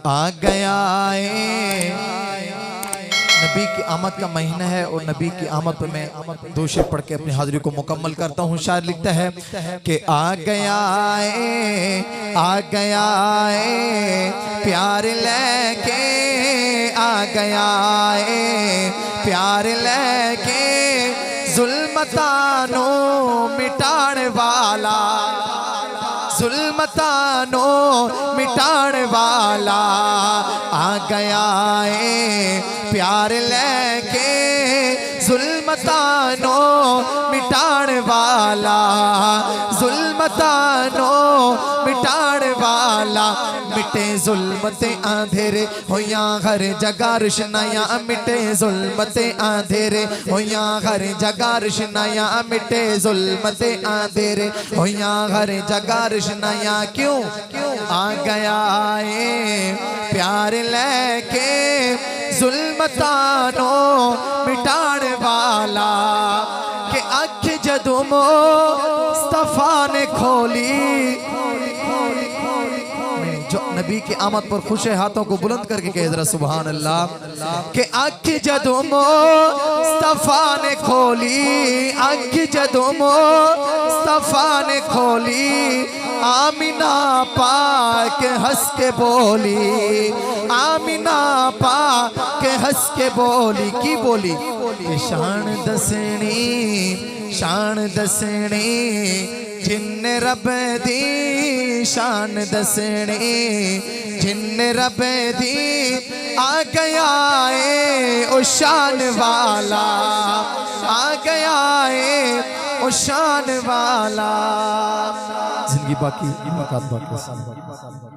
आ गया नबी की आमद का महीना है और नबी की आमद पर मैं दो शेर पढ़ के अपनी हाजिरी को मुकम्मल करता हूँ। शायर लिखता है कि आ गया प्यार लेके, आ गया प्यार लेके, जुल्मतानो मिटाने वाला, जुल्मतानो मिटाने वाला आ गया प्यार लेके, जुल्मतानो मिटाने वाला, जुल्मतानो मिटाने वाला। मिटे जुल्मते अंधेरे होया हर जगह रोशनाया, मिटे जुल्मते अंधेरे होया हर जगह रोशनाया, मिटे जुल्मते अंधेरे होया हर जगह रोशनाया। क्यों आ गया प्यार लेके, जुल्मतानो मिटाने वाला। के अख जदों मुस्तफा ने खोली, जो नबी की आमद पर खुश है हाथों को बुलंद करके कहे जरा सुभान अल्लाह। के अख जदों मुस्तफा ने खोली, अख जदों मुस्तफा ने खोली, आमिना पाक हंस के बोली, आमिना पाक हंस के बोली। की बोली? शान दसनी, शान दसनी जिन्ने रब दी, शान दसनी जिन्ने रब दी। आ गया ओ शान वाला, आ गया ओ शान वाला। जिंदगी बाकी, बाकी।